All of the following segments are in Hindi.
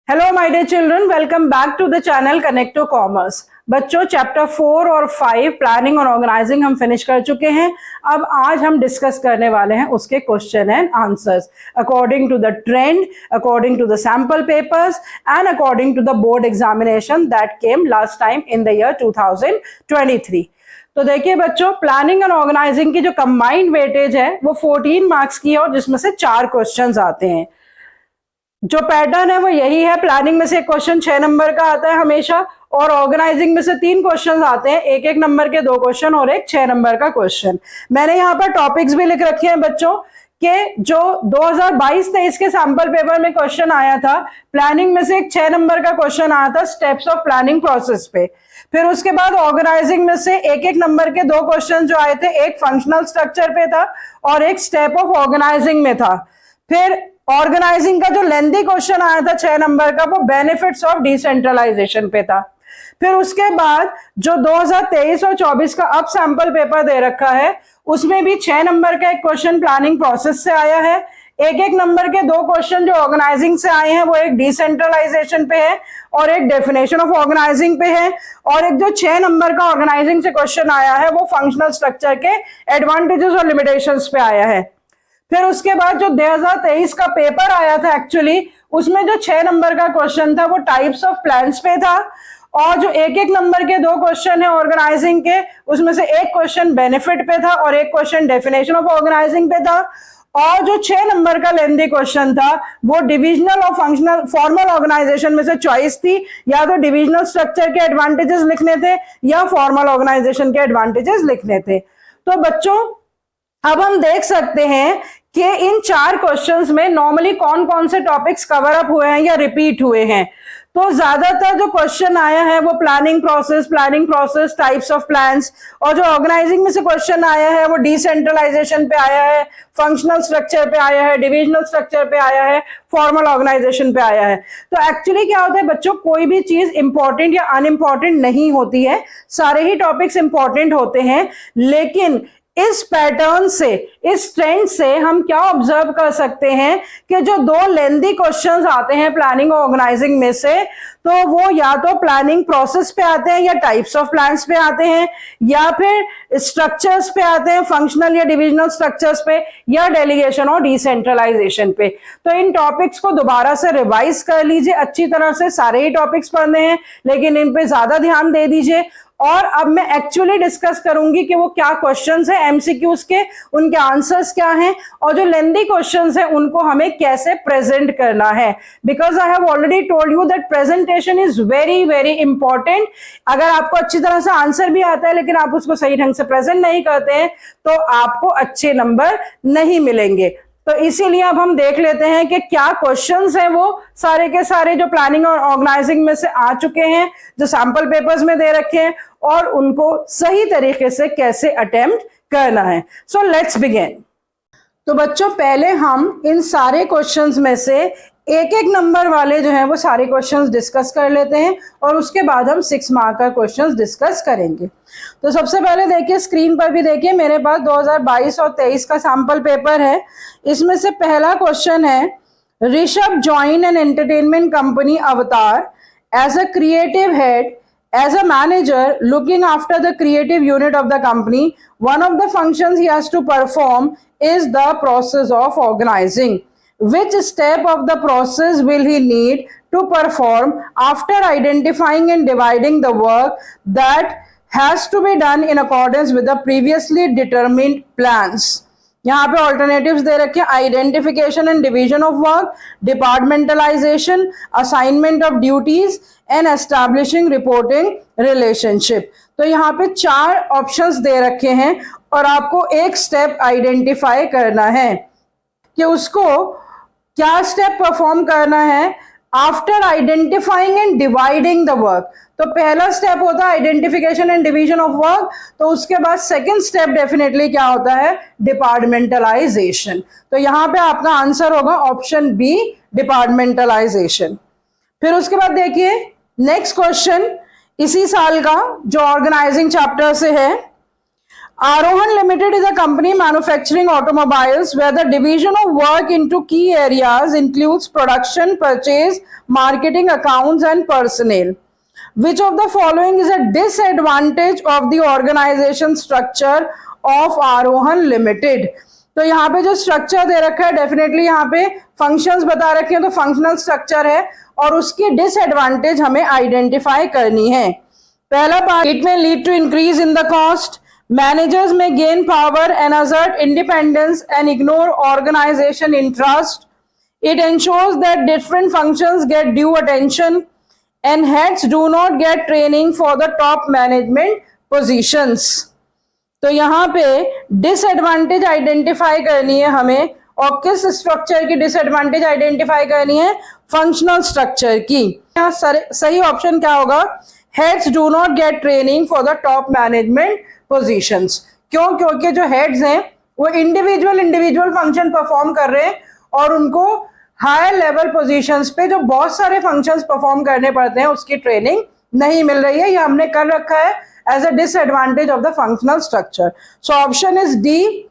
Hello my dear children, welcome back to the channel connect to commerce. बच्चों, चैप्टर 4 और 5 प्लानिंग और ऑर्गेनाइजिंग हम फिनिश कर चुके हैं। अब आज हम डिस्कस करने वाले हैं उसके question and answers according to the trend, according to the sample papers and according to the board examination that came last time in the year 2023। तो देखिए बच्चों, प्लानिंग एंड ऑर्गेनाइजिंग की जो कंबाइंड वेटेज है वो 14 मार्क्स की है और जिसमें से 4 क्वेश्चंस आते हैं। जो पैटर्न है वो यही है, प्लानिंग में से क्वेश्चन 6 नंबर का आता है हमेशा और ऑर्गेनाइजिंग में से 3 क्वेश्चन आते हैं, एक नंबर के 2 क्वेश्चन और एक 6 नंबर का क्वेश्चन। मैंने यहाँ पर टॉपिक्स भी लिख रखे हैं बच्चों कि जो 2022-23 के सैंपल पेपर में क्वेश्चन आया था, प्लानिंग में से एक 6 नंबर का क्वेश्चन आया था स्टेप्स ऑफ प्लानिंग प्रोसेस पे। फिर उसके बाद ऑर्गेनाइजिंग में से एक नंबर के 2 क्वेश्चन जो आए थे, एक फंक्शनल स्ट्रक्चर पे था और एक स्टेप ऑफ ऑर्गेनाइजिंग में था। फिर ऑर्गेनाइजिंग का जो लेंथी क्वेश्चन आया था 6 नंबर का, वो बेनिफिट्स ऑफ डिसेंट्रलाइजेशन पे था। फिर उसके बाद जो 2023 और 24 का अब सैंपल पेपर दे रखा है, उसमें भी 6 नंबर का एक क्वेश्चन प्लानिंग प्रोसेस से आया है, एक नंबर के 2 क्वेश्चन जो ऑर्गेनाइजिंग से आए हैं वो एक डिसेंट्रलाइजेशन पे है और एक डेफिनेशन ऑफ ऑर्गेनाइजिंग पे है, और एक जो 6 नंबर का ऑर्गेनाइजिंग से क्वेश्चन आया है वो फंक्शनल स्ट्रक्चर के एडवांटेजेस और लिमिटेशंस पे आया है। फिर उसके बाद जो 2023 का पेपर आया था एक्चुअली, उसमें जो 6 नंबर का क्वेश्चन था वो टाइप्स ऑफ प्लान्स पे था, और जो एक नंबर के 2 क्वेश्चन है ऑर्गेनाइजिंग के, उसमें से एक क्वेश्चन बेनिफिट पे था और एक क्वेश्चन डेफिनेशन ऑफ ऑर्गेनाइजिंग पे था, और जो 6 नंबर का लेंथी क्वेश्चन था वो डिविजनल और फंक्शनल फॉर्मल ऑर्गेनाइजेशन में से चॉइस थी, या तो डिविजनल स्ट्रक्चर के एडवांटेजेस लिखने थे या फॉर्मल ऑर्गेनाइजेशन के एडवांटेजेस लिखने थे। तो बच्चों, अब हम देख सकते हैं कि इन 4 क्वेश्चंस में नॉर्मली कौन कौन से टॉपिक्स कवर अप हुए हैं या रिपीट हुए हैं। तो ज्यादातर जो क्वेश्चन आया है वो planning process, types of plans, और जो ऑर्गेनाइजिंग में से क्वेश्चन आया है वो डिसेंट्रलाइजेशन पे आया है, फंक्शनल स्ट्रक्चर पे आया है, डिविजनल स्ट्रक्चर पे आया है, फॉर्मल ऑर्गेनाइजेशन पे आया है। तो एक्चुअली क्या होता है बच्चों, कोई भी चीज इंपॉर्टेंट या अनइंपॉर्टेंट नहीं होती है, सारे ही टॉपिक्स इंपॉर्टेंट होते हैं। लेकिन इस पैटर्न से, इस ट्रेंड से हम क्या ऑब्जर्व कर सकते हैं कि जो 2 लेंथी क्वेश्चंस आते हैं प्लानिंग और ऑर्गेनाइजिंग में से, तो वो या तो प्लानिंग प्रोसेस पे आते हैं या टाइप्स ऑफ प्लान्स पे आते हैं, या फिर स्ट्रक्चर्स पे आते हैं, फंक्शनल या डिविजनल स्ट्रक्चर्स पे, या डेलीगेशन और डिसेंट्रलाइजेशन पे। तो इन टॉपिक्स को दोबारा से रिवाइज कर लीजिए अच्छी तरह से, सारे ही टॉपिक्स पढ़ने हैं लेकिन इन पे ज्यादा ध्यान दे दीजिए। और अब मैं एक्चुअली डिस्कस करूंगी कि वो क्या क्वेश्चंस हैं एमसीक्यूज के, उनके आंसर्स क्या हैं, और जो लेंथी क्वेश्चंस हैं उनको हमें कैसे प्रेजेंट करना है। Because I have already told you that presentation is very very important. अगर आपको अच्छी तरह से आंसर भी आता है लेकिन आप उसको सही ढंग से प्रेजेंट नहीं करते हैं तो आपको अच्छे नंबर नहीं मिलेंगे। तो इसीलिए अब हम देख लेते हैं कि क्या क्वेश्चंस हैं वो सारे के सारे जो प्लानिंग और ऑर्गेनाइजिंग में से आ चुके हैं, जो सैंपल पेपर्स में दे रखे हैं, और उनको सही तरीके से कैसे अटेम्प्ट करना है। So let's begin. तो बच्चों, पहले हम इन सारे क्वेश्चंस में से एक नंबर वाले जो हैं वो सारे क्वेश्चंस डिस्कस कर लेते हैं और उसके बाद हम 6 मार्क का क्वेश्चंस डिस्कस करेंगे। तो सबसे पहले देखिए, स्क्रीन पर भी देखिए, मेरे पास 2022 और 23 का सैंपल पेपर है। इसमें से पहला क्वेश्चन है, Rishabh join an entertainment company Avatar as a creative head, as a manager looking after the creative unit of the company. One of the functions he has to perform is the process of organizing. Which step of the process will he need to perform after identifying and dividing the work that has to be done in accordance with the previously determined plans? यहाँ पे ऑल्टरनेटिव्स दे रखे हैं, identification and division of work, departmentalisation, assignment of duties and establishing reporting relationship. तो यहाँ पे 4 ऑप्शंस दे रखे हैं और आपको एक स्टेप आइडेंटिफाई करना है कि उसको क्या स्टेप परफॉर्म करना है after identifying and dividing the work. तो पहला स्टेप होता है identification and division of work, तो उसके बाद सेकंड स्टेप डेफिनेटली क्या होता है, डिपार्टमेंटलाइजेशन। तो यहाँ पे आपका आंसर होगा ऑप्शन बी, डिपार्टमेंटलाइजेशन। फिर उसके बाद देखिए नेक्स्ट क्वेश्चन, इसी साल का जो ऑर्गेनाइजिंग चैप्टर से है, Arohan Limited is a company manufacturing automobiles where the division of work into key areas includes production, purchase, marketing, accounts and personnel. Which of the following is a disadvantage of the organization structure of Arohan Limited? तो यहाँ पे जो स्ट्रक्चर दे रखा है डेफिनेटली यहाँ पे फंक्शंस बता रखे हैं, तो फंक्शनल स्ट्रक्चर है और उसकी डिसएडवांटेज हमें आइडेंटिफाई करनी है. पहला part, it may lead to increase in the cost. Managers may gain power and assert independence and ignore organization interest. It ensures that different functions get due attention and heads do not get training for the top management positions. तो यहाँ पे डिसएडवांटेज आइडेंटिफाई करनी है हमें, और किस स्ट्रक्चर की डिसएडवांटेज आइडेंटिफाई करनी है? फंक्शनल स्ट्रक्चर की. यहाँ सही ऑप्शन क्या होगा? Heads do not get training for the top management positions. क्यों? क्योंकि जो हेड्स हैं वो इंडिविजुअल फंक्शन परफॉर्म कर रहे हैं और उनको हायर लेवल पोजीशंस पे जो बहुत सारे फंक्शंस परफॉर्म करने पड़ते हैं उसकी ट्रेनिंग नहीं मिल रही है. ये हमने कर रखा है as a disadvantage of the functional structure. So option is D,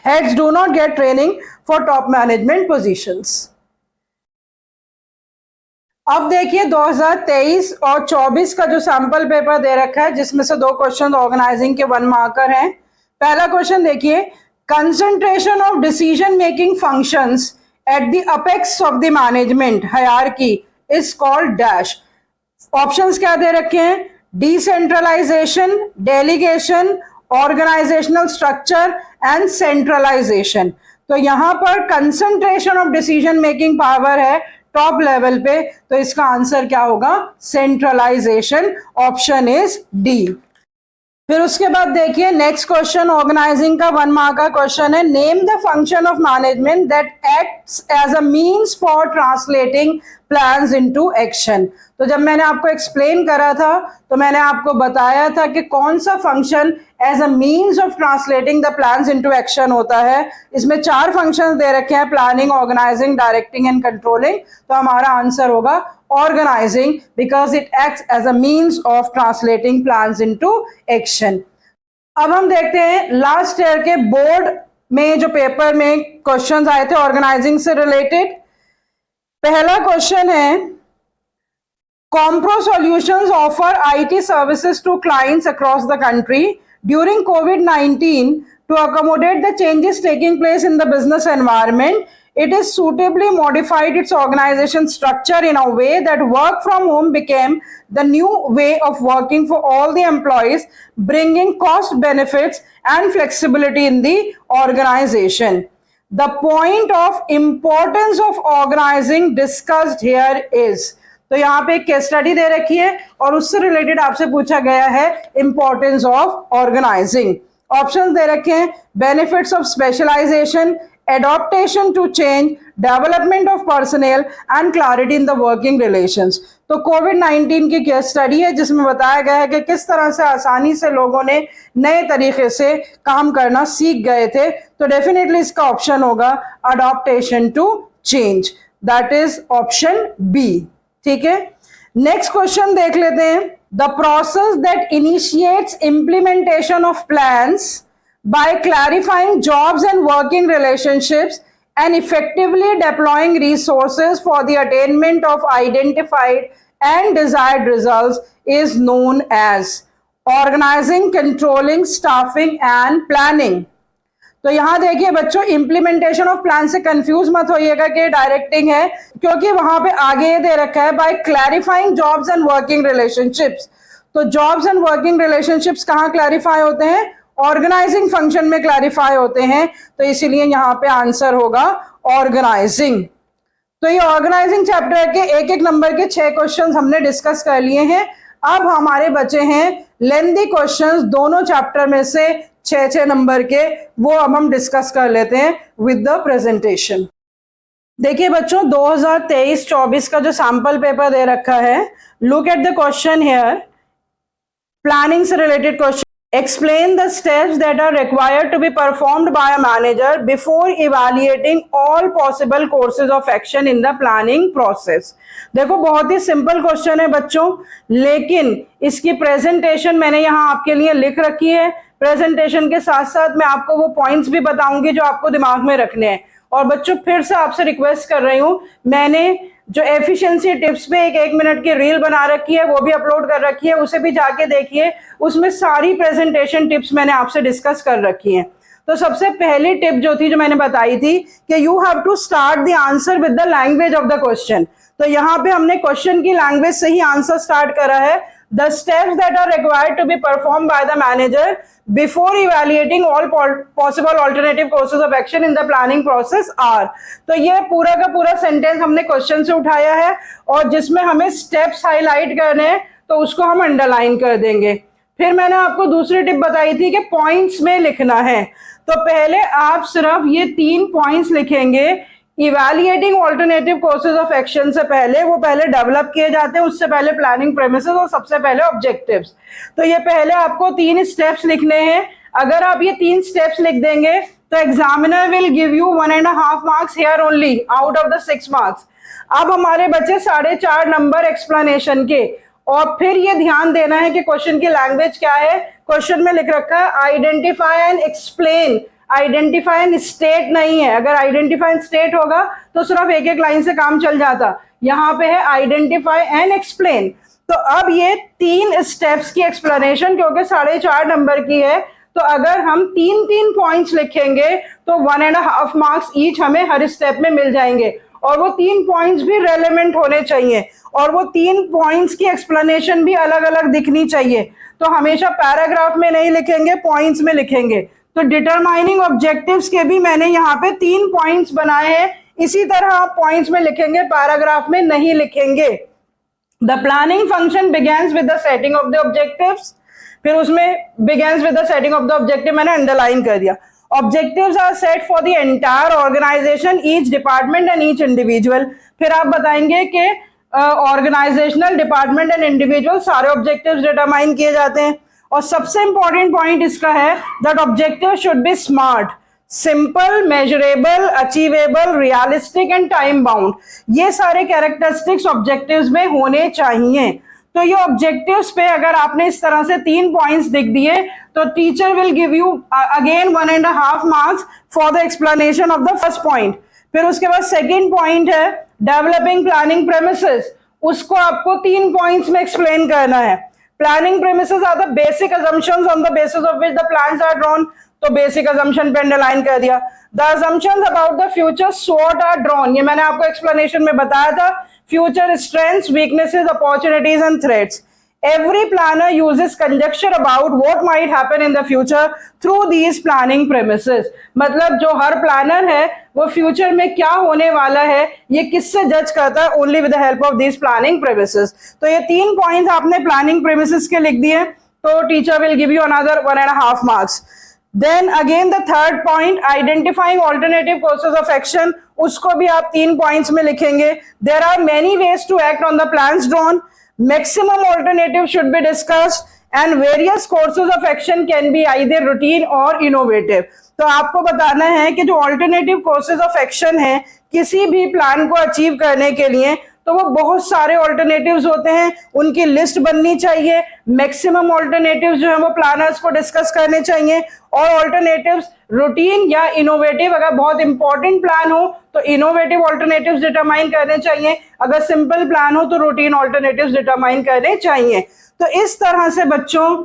heads do not get training for top management positions. अब देखिए 2023 और 24 का जो सैंपल पेपर दे रखा है जिसमें से 2 क्वेश्चन ऑर्गेनाइजिंग के 1 मार्कर हैं. पहला क्वेश्चन देखिए, concentration of decision making functions at the apex of the management hierarchy is called dash. Options क्या दे रखे हैं? Decentralization, delegation, organizational structure and centralization. तो यहां पर concentration of decision making power है टॉप लेवल पे, तो इसका आंसर क्या होगा? सेंट्रलाइजेशन. Option is D. फिर उसके बाद देखिए नेक्स्ट क्वेश्चन ऑर्गेनाइजिंग का 1 मार्क का क्वेश्चन है. Name the function of management that acts as a means for translating plans into action. तो जब मैंने आपको एक्सप्लेन करा था तो मैंने आपको बताया था कि कौन सा function as a means of translating the plans into action होता है. इसमें 4 फंक्शंस दे रखे हैं, planning, organizing, directing and controlling. तो हमारा आंसर होगा organizing because it acts as a means of translating plans into action. अब हम देखते हैं लास्ट ईयर के बोर्ड में जो पेपर में क्वेश्चंस आए थे ऑर्गेनाइजिंग से रिलेटेड. पहला क्वेश्चन है, Compro Solutions offer IT services to clients across the country during COVID-19 to accommodate the changes taking place in the business environment. It is suitably modified its organization structure in a way that work from home became the new way of working for all the employees, bringing cost benefits and flexibility in the organization. The point of importance of organizing discussed here is. तो यहाँ पे एक केस स्टडी दे रखी है और उससे रिलेटेड आपसे पूछा गया है इंपॉर्टेंस ऑफ ऑर्गेनाइजिंग. ऑप्शंस दे रखे हैं, benefits of specialization, adaptation to change, development of personnel and clarity in the working relations. तो कोविड-19 की केस स्टडी है जिसमें बताया गया है कि किस तरह से आसानी से लोगों ने नए तरीके से काम करना सीख गए थे. तो डेफिनेटली इसका ऑप्शन होगा adaptation to change, that is option B. ठीक है, नेक्स्ट क्वेश्चन देख लेते हैं. The process that initiates implementation of plans by clarifying jobs and working relationships and effectively deploying resources for the attainment of identified and desired results is known as organizing, controlling, staffing and planning. तो यहां देखिए बच्चों, इंप्लीमेंटेशन ऑफ प्लान से कंफ्यूज मत होइएगा कि डायरेक्टिंग है, क्योंकि वहां पे आगे ये दे रखा है by clarifying jobs and working relationships. तो जॉब्स एंड वर्किंग रिलेशनशिप्स कहाँ क्लैरिफाई होते हैं? ऑर्गेनाइजिंग फंक्शन में क्लैरिफाई होते हैं. तो इसीलिए यहाँ पे आंसर होगा ऑर्गेनाइजिंग. तो ये ऑर्गेनाइजिंग चैप्टर के एक नंबर के 6 क्वेश्चंस हमने डिस्कस कर लिए हैं. अब हमारे बचे हैं लेंथी क्वेश्चंस दोनों चैप्टर में से 6 नंबर के, वो अब हम डिस्कस कर लेते हैं विद द प्रेजेंटेशन. देखिए बच्चों 2023-24 का जो सैंपल पेपर दे रखा है, look at the question here. Planning से related question. Explain the steps that are required to be performed by a manager before evaluating all possible courses of action in the planning process. देखो बहुत ही सिंपल क्वेश्चन है बच्चों, लेकिन इसकी प्रेजेंटेशन मैंने यहाँ आपके लिए लिख रखी है. प्रेजेंटेशन के साथ साथ मैं आपको वो पॉइंट्स भी बताऊंगी जो आपको दिमाग में रखने हैं। और बच्चों फिर से आपसे रिक्वेस्ट कर रही हूँ, मैंने जो एफिशिएंसी टिप्स पे एक मिनट की रील बना रखी है वो भी अपलोड कर रखी है, उसे भी जाके देखिए, उसमें सारी प्रेजेंटेशन टिप्स मैंने आपसे डिस्कस कर रखी हैं। तो सबसे पहली टिप जो थी, जो मैंने बताई थी कि you have to start the answer with the language of the question. तो यहाँ पे हमने क्वेश्चन की लैंग्वेज से ही आंसर स्टार्ट करा है। The steps that are required to be perform by the manager before evaluating all possible alternative courses of action in the planning process are. तो ये पूरा का पूरा सेंटेंस हमने क्वेश्चन से उठाया है, और जिसमें हमें स्टेप्स हाईलाइट करने हैं तो उसको हम अंडरलाइन कर देंगे। फिर मैंने आपको दूसरी टिप बताई थी कि पॉइंट्स में लिखना है। तो पहले आप सिर्फ ये 3 पॉइंट्स लिखेंगे। Evaluating alternative courses of action से पहले, वो पहले डेवलप किए जाते हैं, उससे पहले प्लानिंग प्रेमिसेस और सबसे पहले ऑब्जेक्टिव्स। तो ये पहले आपको 3 स्टेप्स लिखने हैं। अगर आप ये 3 स्टेप्स लिख देंगे तो examiner will give you 1.5 marks here only out of the 6 marks. अब हमारे बचे 4.5 नंबर एक्सप्लेनेशन के। और फिर ये ध्यान देना है कि क्वेश्चन की लैंग्वेज क्या है। क्वेश्चन में लिख रखा है identify and explain, identify and state नहीं है। अगर आइडेंटिफाई एंड स्टेट होगा तो सिर्फ एक लाइन से काम चल जाता, यहाँ पे है आइडेंटिफाई एंड एक्सप्लेन। तो अब ये 3 स्टेप्स की एक्सप्लेनेशन, क्योंकि 4.5 नंबर की है, तो अगर हम 3 पॉइंट्स लिखेंगे तो 1.5 मार्क्स ईच हमें हर स्टेप में मिल जाएंगे। और वो 3 पॉइंट्स भी रेलेवेंट होने चाहिए, और वो 3 पॉइंट्स की एक्सप्लेनेशन भी अलग अलग दिखनी चाहिए। तो हमेशा पैराग्राफ में नहीं लिखेंगे, पॉइंट्स में लिखेंगे। तो डिटरमाइनिंग ऑब्जेक्टिव्स के भी मैंने यहाँ पे 3 पॉइंट्स बनाए हैं। इसी तरह आप पॉइंट्स में लिखेंगे, पैराग्राफ में नहीं लिखेंगे। The planning function begins with the setting of the objectives. फिर उसमें begins with the setting of the objective मैंने अंडरलाइन कर दिया। Objectives are set for the entire organization, each department and each individual। फिर आप बताएंगे कि ऑर्गेनाइजेशनल, डिपार्टमेंट एंड इंडिविजुअल सारे ऑब्जेक्टिव्स डिटरमाइन किए जाते हैं। और सबसे इंपॉर्टेंट पॉइंट इसका है that objective should be smart, simple, measurable, achievable, realistic and time bound. ये सारे कैरेक्टरिस्टिक्स ऑब्जेक्टिव्स में होने चाहिए। तो ये ऑब्जेक्टिव्स पे अगर आपने इस तरह से 3 पॉइंट्स लिख दिए तो teacher will give you again 1.5 marks for the explanation of the first point. फिर उसके बाद सेकंड पॉइंट है डेवलपिंग प्लानिंग प्रेमिसेस। उसको आपको 3 पॉइंट्स में एक्सप्लेन करना है। Planning premises are the basic assumptions on the basis of which the plans are drawn. तो बेसिक असम्पशन पे अंडरलाइन कर दिया। The assumptions about the future SWOT are drawn. ये मैंने आपको एक्सप्लेनेशन में बताया था। Future strengths, weaknesses, opportunities and threats. Every planner uses conjecture about what might happen in the future through these planning premises। मतलब जो हर प्लानर है वो फ्यूचर में क्या होने वाला है ये किससे जज करता है? Only with the help of these planning premises. तो ये 3 पॉइंट्स आपने प्लानिंग प्रेमिसेस के लिख दिए, तो teacher will give you another 1.5 marks. Then again the third point, identifying alternative courses of action, उसको भी आप 3 पॉइंट्स में लिखेंगे। There are many ways to act on the plans drawn. Maximum alternative should be discussed and various courses of action can be either routine or innovative। तो आपको बताना है कि जो alternative courses of action है किसी भी प्लान को अचीव करने के लिए, तो वो बहुत सारे ऑल्टरनेटिव्स होते हैं, उनकी लिस्ट बननी चाहिए। मैक्सिमम ऑल्टरनेटिव्स जो है वो प्लानर्स को डिस्कस करने चाहिए। और ऑल्टरनेटिव्स रूटीन या इनोवेटिव, अगर बहुत इंपॉर्टेंट प्लान हो तो इनोवेटिव ऑल्टरनेटिव्स डिटरमाइन करने चाहिए, अगर सिंपल प्लान हो तो रूटीन ऑल्टरनेटिव्स डिटरमाइन करने चाहिए। तो इस तरह से बच्चों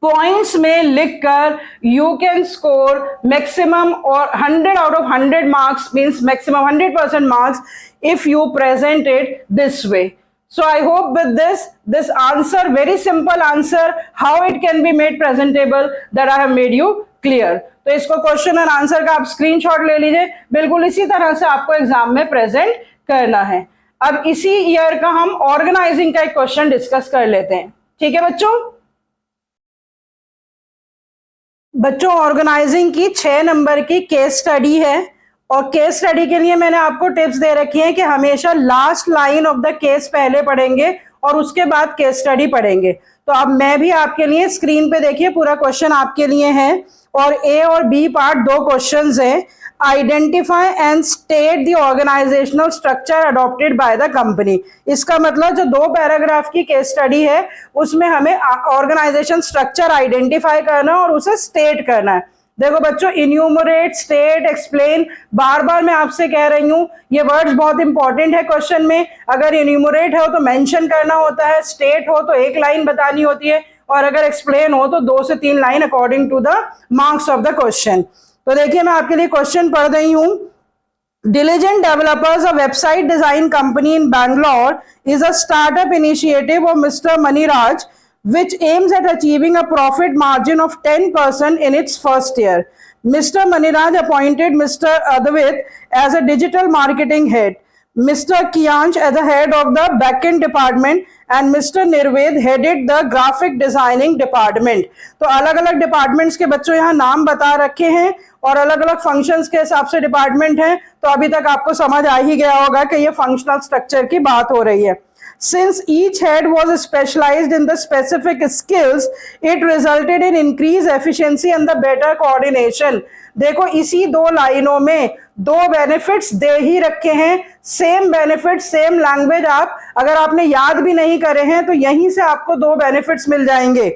पॉइंट्स में लिखकर यू कैन स्कोर मैक्सिमम और 100 out of 100 marks, means maximum 100% marks if you present it this way। So I hope with this answer, very simple answer, how it can be made presentable, that I have made you clear। तो इसको क्वेश्चन और आंसर का आप स्क्रीनशॉट ले लीजिए। बिल्कुल इसी तरह से आपको एग्जाम में प्रेजेंट करना है। अब इसी ईयर का हम ऑर्गेनाइजिंग का एक क्वेश्चन डिस्कस कर लेते हैं। ठीक है बच्चों ऑर्गेनाइजिंग की 6 नंबर की केस स्टडी है। और केस स्टडी के लिए मैंने आपको टिप्स दे रखी हैं कि हमेशा last line of the case पहले पढ़ेंगे और उसके बाद केस स्टडी पढ़ेंगे। तो अब मैं भी आपके लिए स्क्रीन पे देखिए, पूरा क्वेश्चन आपके लिए है और ए और बी पार्ट दो क्वेश्चंस हैं। Identify and state the organizational structure adopted by the company. इसका मतलब जो दो पैराग्राफ की केस स्टडी है उसमें हमें ऑर्गेनाइजेशन स्ट्रक्चर आइडेंटिफाई करना है और उसे स्टेट करना है। देखो बच्चों, इन्यूमरेट, स्टेट, एक्सप्लेन, बार बार मैं आपसे कह रही हूं ये वर्ड्स बहुत इंपॉर्टेंट है क्वेश्चन में। अगर इन्यूमरेट हो तो मेंशन करना होता है, स्टेट हो तो एक लाइन बतानी होती है, और अगर एक्सप्लेन हो तो 2 से 3 line according to the marks of the question. तो देखिए मैं आपके लिए क्वेश्चन पढ़ रही हूं। Diligent Developers, a website design company in Bangalore, is a startup initiative of Mr. Maniraj, which aims at achieving a profit margin of 10% in its first year. Mr. Maniraj appointed Mr. Advait as a digital marketing head, Mr. Kiyansh as the head of the backend department, and Mr. Nirved headed the graphic designing department. तो अलग अलग डिपार्टमेंट्स के बच्चों यहाँ नाम बता रखे हैं और अलग अलग फंक्शंस के हिसाब से डिपार्टमेंट हैं। तो अभी तक आपको समझ आ ही गया होगा कि ये फंक्शनल स्ट्रक्चर की बात हो रही है। Since each head was specialized in the specific skills, it resulted in increased efficiency and the better coordination. देखो इसी दो लाइनों में दो बेनिफिट्स दे ही रखे हैं। Same benefit, same language. आप अगर आपने याद भी नहीं करे हैं तो यहीं से आपको दो बेनिफिट्स मिल जाएंगे।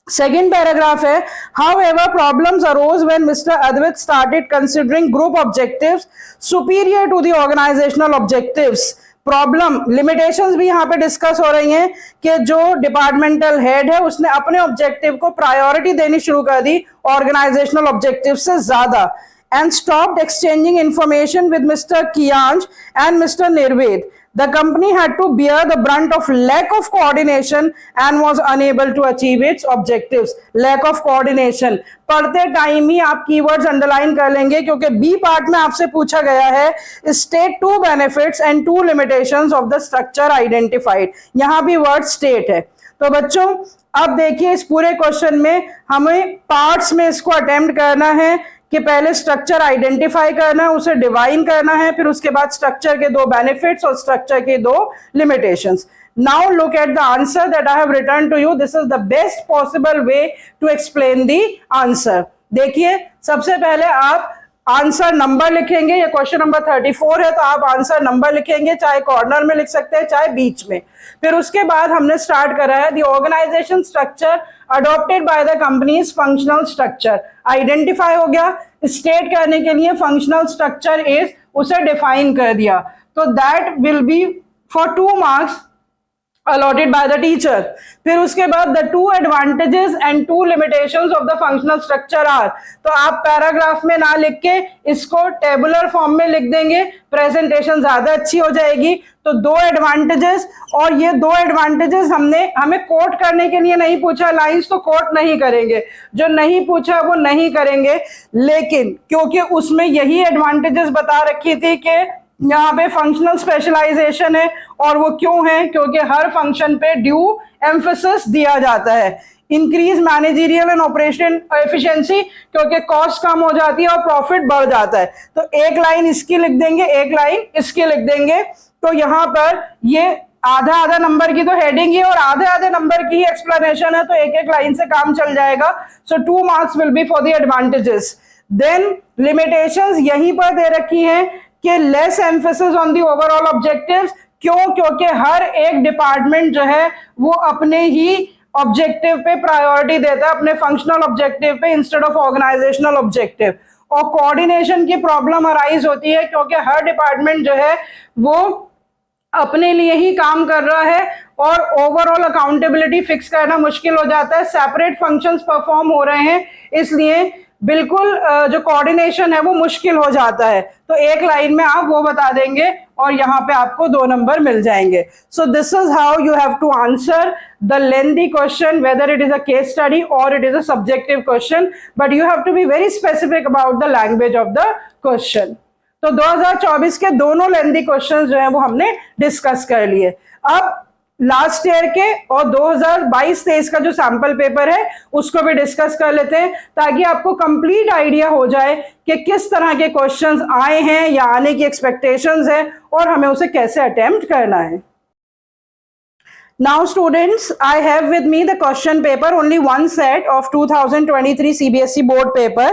सेकेंड पैराग्राफ है, however problems arose when Mr. Advait started considering group objectives superior to the organizational objectives. Problem, limitations भी यहाँ पे डिस्कस हो रही हैं कि जो डिपार्टमेंटल हेड है उसने अपने ऑब्जेक्टिव को प्रायोरिटी देनी शुरू कर दी ऑर्गेनाइजेशनल ऑब्जेक्टिव से ज्यादा, and stopped exchanging information with Mr. Kiyansh and Mr. Nirved. The company had to bear the brunt of lack of coordination and was unable to achieve its objectives. Lack of coordination. पढ़ते टाइम ही आप कीवर्ड्स अंडरलाइन कर लेंगे क्योंकि बी पार्ट में आपसे पूछा गया है state 2 benefits and 2 limitations of the structure identified. यहां भी वर्ड स्टेट है। तो बच्चों अब देखिए इस पूरे क्वेश्चन में हमें पार्ट्स में इसको अटेम्प्ट करना है कि पहले स्ट्रक्चर आइडेंटिफाई करना है, उसे डिवाइन करना है, फिर उसके बाद स्ट्रक्चर के 2 बेनिफिट्स और स्ट्रक्चर के 2 limitations. Now look at the answer that I have written to you. This is the best possible way to explain the answer. देखिए सबसे पहले आप आंसर नंबर लिखेंगे। ये क्वेश्चन नंबर 34 है तो आप आंसर नंबर लिखेंगे, चाहे कॉर्नर में लिख सकते हैं चाहे बीच में। फिर उसके बाद हमने स्टार्ट करा है the organization structure adopted by the companies functional structure. Identify हो गया, स्टेट करने के लिए फंक्शनल स्ट्रक्चर इज, उसे डिफाइन कर दिया। तो that will be for 2 marks allotted by the teacher. फिर उसके बाद the 2 advantages and 2 limitations of the functional structure are, तो आप पैराग्राफ में ना लिख के इसको टेबुलर फॉर्म में लिख देंगे, प्रेजेंटेशन ज्यादा अच्छी हो जाएगी। तो 2 एडवांटेजेस, और ये 2 एडवांटेजेस हमें कोट करने के लिए नहीं पूछा, लाइंस तो कोट नहीं करेंगे, जो नहीं पूछा वो नहीं करेंगे, लेकिन क्योंकि उसमें यही एडवांटेजेस बता रखी थी कि यहाँ पे फंक्शनल स्पेशलाइजेशन है। और वो क्यों है? क्योंकि हर फंक्शन पे ड्यू एम्फेसिस दिया जाता है। Increase managerial and operation efficiency, क्योंकि कॉस्ट कम हो जाती है और प्रॉफिट बढ़ जाता है। तो एक लाइन इसकी लिख देंगे, एक लाइन इसकी लिख देंगे। तो यहाँ पर ये आधा आधा नंबर की तो हेडिंग ही और आधे आधे नंबर की ही एक्सप्लेनेशन है, तो एक एक लाइन से काम चल जाएगा। So 2 marks will be for the advantages. Then limitations यहीं पर दे रखी हैं कि less emphasis on the overall objectives. क्यों? क्योंकि हर एक डिपार्टमेंट जो है वो अपने ही ऑब्जेक्टिव पे प्रायोरिटी देता है, अपने फंक्शनल ऑब्जेक्टिव पे इंस्टेड ऑफ ऑर्गेनाइजेशनल ऑब्जेक्टिव। और कोऑर्डिनेशन की प्रॉब्लम अराइज होती है क्योंकि हर डिपार्टमेंट जो है वो अपने लिए ही काम कर रहा है और ओवरऑल अकाउंटेबिलिटी फिक्स करना मुश्किल हो जाता है। सेपरेट फंक्शंस परफॉर्म हो रहे हैं, इसलिए बिल्कुल जो कोऑर्डिनेशन है वो मुश्किल हो जाता है। तो एक लाइन में आप वो बता देंगे और यहाँ पे आपको 2 नंबर मिल जाएंगे। So this is how you have to answer the lengthy question, whether it is a case study और it is a subjective question, but you have to be very specific about the language of the question. तो 2024 के दोनों लेंथी क्वेश्चंस जो है वो हमने डिस्कस कर लिए। अब लास्ट ईयर के और 2022-23 का जो सैंपल पेपर है उसको भी डिस्कस कर लेते हैं, ताकि आपको कंप्लीट आइडिया हो जाए कि किस तरह के क्वेश्चंस आए हैं या आने की एक्सपेक्टेशंस है और हमें उसे कैसे अटेम्प्ट करना है। Now students, I have with me the question paper, only one set of 2023 CBSE board paper.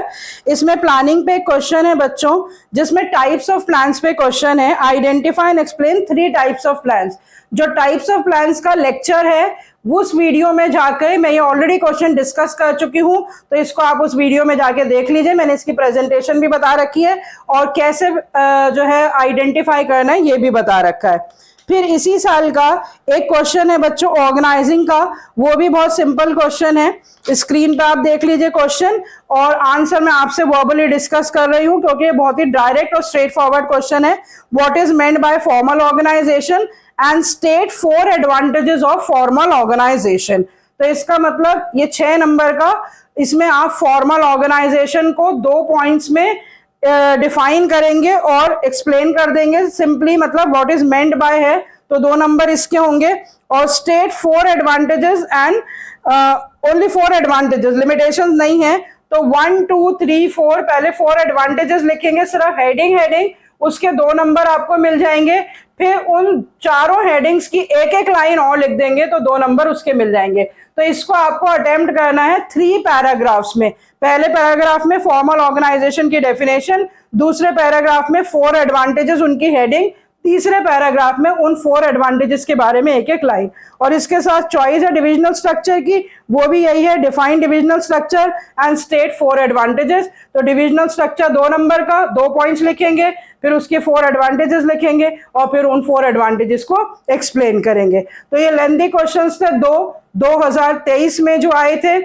इसमें प्लानिंग पे क्वेश्चन है बच्चों, जिसमें टाइप्स ऑफ प्लान्स पे क्वेश्चन है. Identify and explain 3 types of plans. जो टाइप्स ऑफ प्लान्स का लेक्चर है वो उस वीडियो में जाकर मैं ये ऑलरेडी क्वेश्चन डिस्कस कर चुकी हूँ, तो इसको आप उस वीडियो में जाके देख लीजिए. मैंने इसकी प्रेजेंटेशन भी बता रखी है और कैसे जो है आइडेंटिफाई करना है ये भी बता रखा है. फिर इसी साल का एक क्वेश्चन है बच्चों ऑर्गेनाइजिंग का, वो भी बहुत सिंपल क्वेश्चन है. स्क्रीन पे आप देख लीजिए क्वेश्चन, और आंसर मैं आपसे वर्बली डिस्कस कर रही हूँ क्योंकि ये बहुत ही डायरेक्ट और स्ट्रेट फॉरवर्ड क्वेश्चन है. What is meant by formal organization and state 4 advantages of formal organization. तो इसका मतलब ये 6 नंबर का, इसमें आप फॉर्मल ऑर्गेनाइजेशन को 2 पॉइंट्स में डिफाइन करेंगे और एक्सप्लेन कर देंगे. सिंपली मतलब व्हाट इज मेंट बाय है, तो 2 नंबर इसके होंगे. और state 4 advantages and only 4 advantages, limitations नहीं है. तो 1 2 3 4 पहले 4 एडवांटेजेस लिखेंगे, सिर्फ हेडिंग, उसके 2 नंबर आपको मिल जाएंगे. फिर उन चारों हेडिंग्स की एक एक लाइन और लिख देंगे तो 2 नंबर उसके मिल जाएंगे. तो इसको आपको अटेम्प्ट करना है 3 पैराग्राफ्स में. पहले पैराग्राफ में फॉर्मल ऑर्गेनाइजेशन की डेफिनेशन, दूसरे पैराग्राफ में 4 एडवांटेजेस उनकी हेडिंग, तीसरे पैराग्राफ में उन 4 एडवांटेजेस के बारे में एक एक लाइन. और इसके साथ चॉइस है डिविजनल स्ट्रक्चर की, वो भी यही है, define divisional structure and state 4 advantages. तो डिविजनल स्ट्रक्चर 2 नंबर का, 2 पॉइंट्स लिखेंगे, फिर उसके 4 एडवांटेजेस लिखेंगे और फिर उन 4 एडवांटेजेस को एक्सप्लेन करेंगे. तो ये लेंथी क्वेश्चंस थे 2023 में जो आए थे,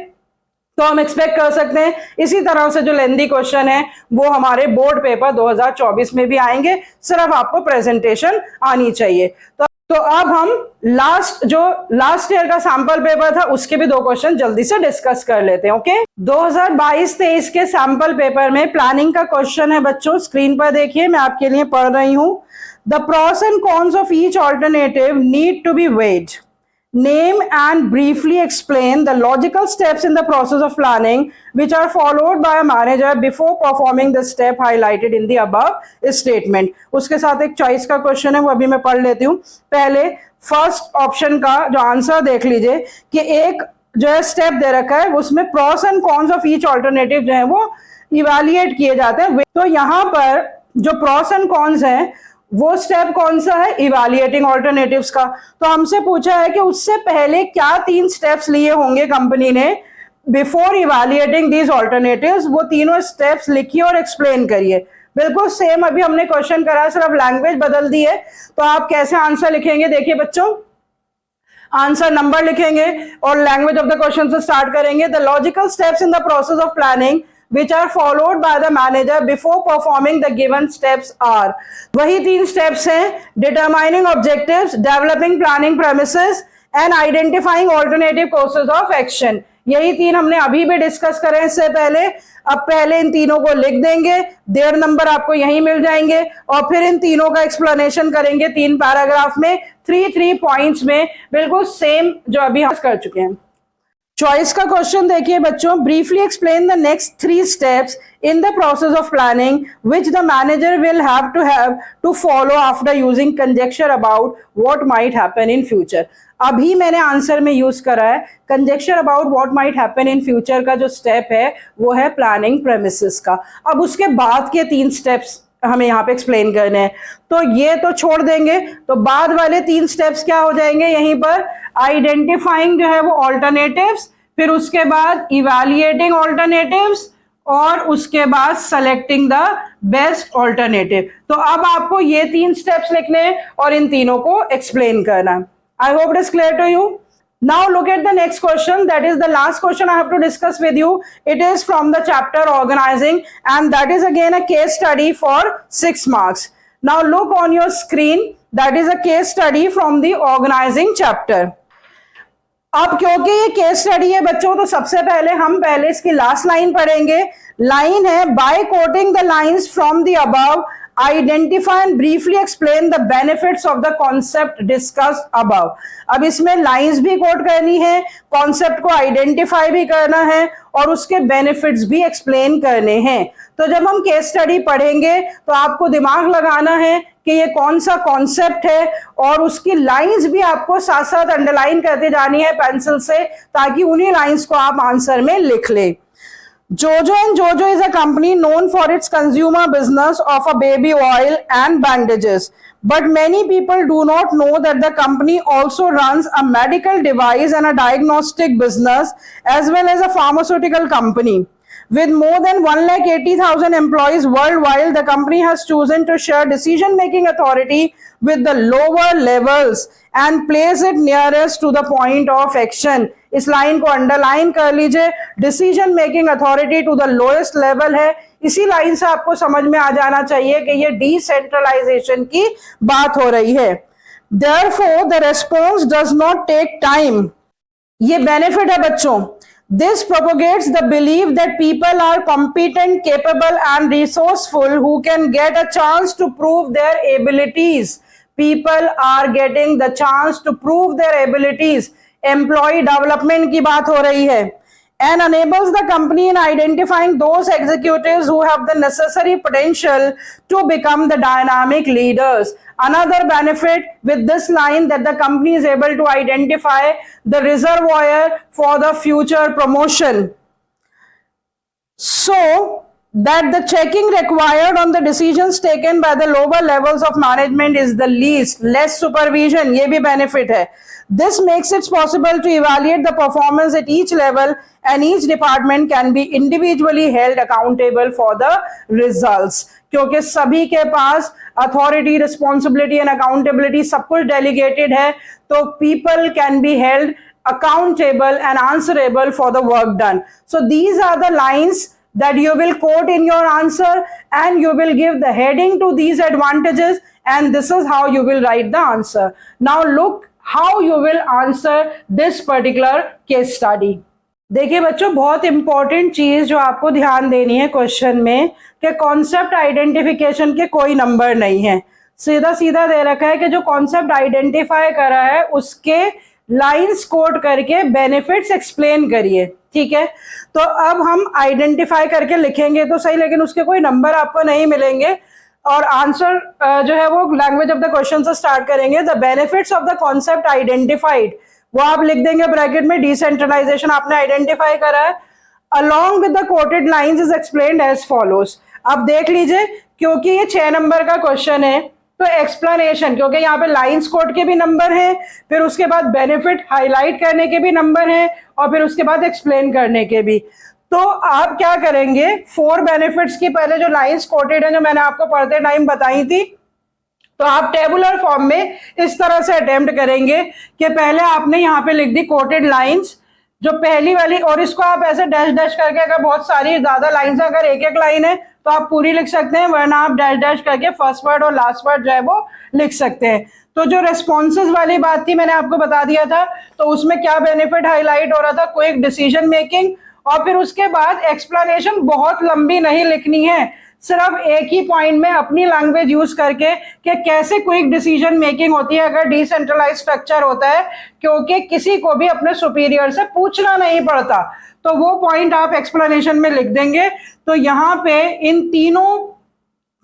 तो हम एक्सपेक्ट कर सकते हैं इसी तरह से जो लेंथी क्वेश्चन है वो हमारे बोर्ड पेपर 2024 में भी आएंगे. सिर्फ आपको प्रेजेंटेशन आनी चाहिए. तो अब हम लास्ट ईयर का सैंपल पेपर था उसके भी 2 क्वेश्चन जल्दी से डिस्कस कर लेते हैं. ओके, 2022-23 के सैंपल पेपर में प्लानिंग का क्वेश्चन है बच्चों. स्क्रीन पर देखिए, मैं आपके लिए पढ़ रही हूं. The pros and cons of each alternative need to be weighed. Name and briefly explain the logical steps in the process of planning which are followed by a manager before performing the step highlighted in the above statement. उसके साथ एक चॉइस का क्वेश्चन है, वो अभी मैं पढ़ लेती हूँ. पहले फर्स्ट ऑप्शन का जो आंसर देख लीजिए कि एक जो है स्टेप दे रखा है, उसमें pros and cons of each alternative जो है वो इवेल्युएट किए जाते हैं. तो यहाँ पर जो प्रोस एंड कॉन्स है वो स्टेप कौन सा है, इवैल्यूएटिंग ऑल्टरनेटिव्स का. तो हमसे पूछा है कि उससे पहले क्या 3 स्टेप्स लिए होंगे कंपनी ने बिफोर इवैल्यूएटिंग दीज ऑल्टरनेटिव्स. वो तीनों स्टेप्स लिखिए और एक्सप्लेन करिए. बिल्कुल सेम अभी हमने क्वेश्चन करा, सिर्फ लैंग्वेज बदल दी है. तो आप कैसे आंसर लिखेंगे, देखिए बच्चों, आंसर नंबर लिखेंगे और लैंग्वेज ऑफ द क्वेश्चन से स्टार्ट करेंगे. The logical steps in the process of planning which are followed by the manager before performing the given steps are. वही 3 steps हैं, determining objectives, developing planning premises and identifying alternative courses of action. यही 3 हमने अभी भी डिस्कस करें इससे पहले. अब पहले इन तीनों को लिख देंगे, 1.5 नंबर आपको यहीं मिल जाएंगे और फिर इन तीनों का एक्सप्लेनेशन करेंगे 3 पैराग्राफ में, 3 पॉइंट्स में, बिल्कुल सेम जो अभी हम कर चुके हैं. चॉइस का क्वेश्चन देखिए बच्चों. Briefly explain the next 3 steps in the process of planning which the manager will have to follow after using conjecture about what might happen in future. अभी मैंने आंसर में यूज करा है conjecture about what might happen in future का जो स्टेप है वो है प्लानिंग प्रेमिसेस का. अब उसके बाद के 3 स्टेप्स हमें यहाँ पे एक्सप्लेन करने हैं, तो ये तो छोड़ देंगे. तो बाद वाले 3 स्टेप्स क्या हो जाएंगे यहीं पर, आइडेंटिफाइंग जो है वो ऑल्टरनेटिव्स, फिर उसके बाद इवैल्यूएटिंग ऑल्टरनेटिव्स और उसके बाद सेलेक्टिंग द बेस्ट ऑल्टरनेटिव. तो अब आपको ये 3 स्टेप्स लिखने हैं और इन तीनों को एक्सप्लेन करना है. I hope it is clear to you. Now look at the next question, that is the last question I have to discuss with you. It is from the chapter organizing and that is again a case study for 6 marks. Now look on your screen, that is a case study from the organizing chapter. अब क्योंकि ये केस स्टडी है बच्चों, तो सबसे पहले इसकी लास्ट लाइन पढ़ेंगे. लाइन है, by quoting the lines from the above identify and briefly explain the benefits of the concept discussed above. अब इसमें लाइंस भी कोट करनी है, कॉन्सेप्ट को आइडेंटिफाई भी करना है और उसके बेनिफिट्स भी एक्सप्लेन करने हैं. तो जब हम केस स्टडी पढ़ेंगे तो आपको दिमाग लगाना है कि ये कौन सा कॉन्सेप्ट है, और उसकी लाइंस भी आपको साथ साथ अंडरलाइन करते जानी है पेंसिल से, ताकि उन्हीं लाइंस को आप आंसर में लिख ले। Jojo and Jojo is a company known for its consumer business of a baby oil and bandages. But many people do not know that the company also runs a medical device and a diagnostic business as well as a pharmaceutical company. With more than 180,000 employees worldwide, the company has chosen to share decision-making authority with the lower levels and place it nearest to the point of action. इस लाइन को अंडरलाइन कर लीजिए, decision making authority to the lowest level है। इसी लाइन से आपको समझ में आ जाना चाहिए कि ये डिसेंट्रलाइजेशन की बात हो रही है। Therefore, the response does not take time. ये बेनिफिट है बच्चों। This propagates the belief that people are competent, capable and resourceful who can get a chance to prove their abilities. People are getting the chance to prove their abilities. Employee development की बात हो रही है। And enables the company in identifying those executives who have the necessary potential to become the dynamic leaders. Another benefit with this line that the company is able to identify the reservoir for the future promotion. So that the checking required on the decisions taken by the lower levels of management is the least, less supervision, ये भी benefit है। This makes it possible to evaluate the performance at each level and each department can be individually held accountable for the results. क्योंकि सभी के पास authority, responsibility and accountability सब कुछ delegated है, तो people can be held accountable and answerable for the work done. So these are the lines that you will quote in your answer and you will give the heading to these advantages, and this is how you will write the answer. Now look how you will answer this particular case study. देखिए बच्चों, बहुत इंपॉर्टेंट चीज जो आपको ध्यान देनी है क्वेश्चन में कि कॉन्सेप्ट आइडेंटिफिकेशन के कोई नंबर नहीं है। सीधा सीधा दे रखा है कि जो कॉन्सेप्ट आइडेंटिफाई करा है उसके लाइंस कोड करके बेनिफिट्स एक्सप्लेन करिए, ठीक है। तो अब हम आइडेंटिफाई करके लिखेंगे तो सही, लेकिन उसके कोई नंबर आपको नहीं मिलेंगे और आंसर जो है वो लैंग्वेज ऑफ द क्वेश्चन से स्टार्ट करेंगे। The benefits of the concept identified, वो आप लिख देंगे ब्रैकेट में, डिसेंट्रलाइजेशन आपने आइडेंटिफाई करा है। Along with the quoted lines is explained as follows. अब देख लीजिए, क्योंकि ये 6 नंबर का क्वेश्चन है तो एक्सप्लेनेशन, क्योंकि यहाँ पे लाइंस कोड के भी नंबर हैं, फिर उसके बाद बेनिफिट हाईलाइट करने के भी नंबर हैं, और फिर उसके बाद एक्सप्लेन करने के भी। तो आप क्या करेंगे, 4 बेनिफिट्स की पहले जो लाइंस कोटेड है जो मैंने आपको पढ़ते टाइम बताई थी, तो आप टेबुलर फॉर्म में इस तरह से अटेम्प्ट करेंगे कि पहले आपने यहाँ पे लिख दी कोटेड लाइंस जो पहली वाली, और इसको आप ऐसे डैश डैश करके, अगर बहुत सारी ज्यादा लाइंस, अगर एक एक लाइन है तो आप पूरी लिख सकते हैं, वरना आप डैश डैश करके फर्स्ट वर्ड और लास्ट वर्ड जो है वो लिख सकते हैं। तो जो रेस्पॉन्सेज वाली बात थी मैंने आपको बता दिया था, तो उसमें क्या बेनिफिट हाईलाइट हो रहा था, क्विक डिसीजन मेकिंग, और फिर उसके बाद एक्सप्लेनेशन बहुत लंबी नहीं लिखनी है, सिर्फ एक ही पॉइंट में अपनी लैंग्वेज यूज करके कि कैसे क्विक डिसीजन मेकिंग होती है अगर डिसेंट्रलाइज स्ट्रक्चर होता है, क्योंकि किसी को भी अपने सुपीरियर से पूछना नहीं पड़ता, तो वो पॉइंट आप एक्सप्लेनेशन में लिख देंगे। तो यहाँ पे इन तीनों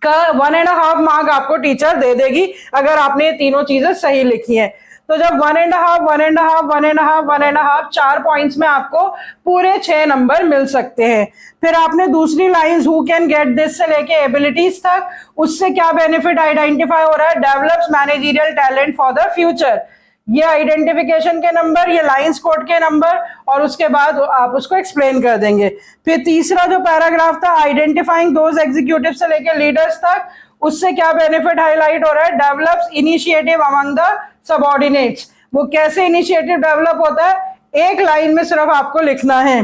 का 1.5 मार्क आपको टीचर दे देगी अगर आपने ये तीनों चीजें सही लिखी हैं। तो जब 1.5, 1.5, 1.5, 1.5 4 पॉइंट्स में आपको पूरे 6 नंबर मिल सकते हैं। फिर आपने दूसरी lines who can get this से लेके एबिलिटीज तक, उससे क्या बेनिफिट आइडेंटिफाई हो रहा है, develops managerial talent for the future, ये आइडेंटिफिकेशन के नंबर, ये लाइंस कोड के नंबर, और उसके बाद आप उसको एक्सप्लेन कर देंगे। फिर तीसरा जो पैराग्राफ था, आइडेंटिफाइंग दोज एग्जीक्यूटिव से लेके लीडर्स तक, उससे क्या बेनिफिट हाईलाइट हो रहा है, develops initiative among the subordinates, वो कैसे इनिशिएटिव डेवलप होता है, एक लाइन में सिर्फ आपको लिखना है।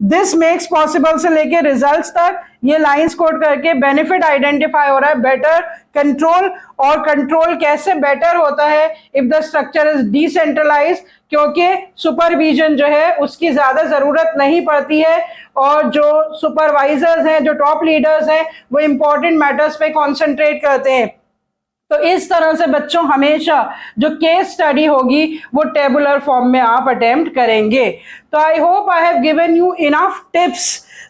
दिस मेक्स पॉसिबल से लेके रिजल्ट्स तक, ये लाइंस कोड करके बेनिफिट आइडेंटिफाई हो रहा है, बेटर कंट्रोल, और कंट्रोल कैसे बेटर होता है if the structure is decentralized, क्योंकि सुपरविजन जो है उसकी ज्यादा जरूरत नहीं पड़ती है, और जो सुपरवाइजर्स हैं, जो टॉप लीडर्स हैं, वो इंपॉर्टेंट मैटर्स पे कॉन्सेंट्रेट करते हैं। तो इस तरह से बच्चों हमेशा जो केस स्टडी होगी वो टेबुलर फॉर्म में आप अटेम्प्ट करेंगे। तो I hope I have given you enough tips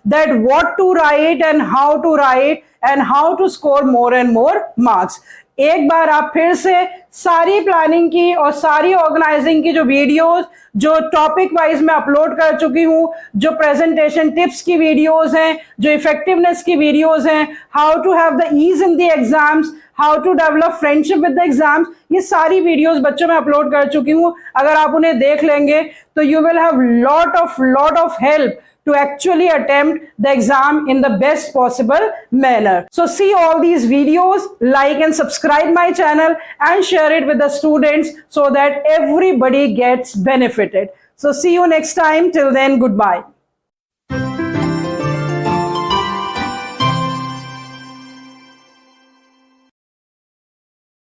that what to write and how to write and how to score more and more marks. एक बार आप फिर से सारी प्लानिंग की और सारी ऑर्गेनाइजिंग की जो वीडियोस जो टॉपिक वाइज मैं अपलोड कर चुकी हूं, जो प्रेजेंटेशन टिप्स की वीडियोस हैं, जो इफेक्टिवनेस की वीडियोस हैं, how to have the ease in the exams, how to develop friendship with the exams, ये सारी वीडियोस बच्चों में अपलोड कर चुकी हूं। अगर आप उन्हें देख लेंगे तो you will have lot of help to actually attempt the exam in the best possible manner. So see all these videos, like and subscribe my channel and share it with the students so that everybody gets benefited. So see you next time. Till then, goodbye.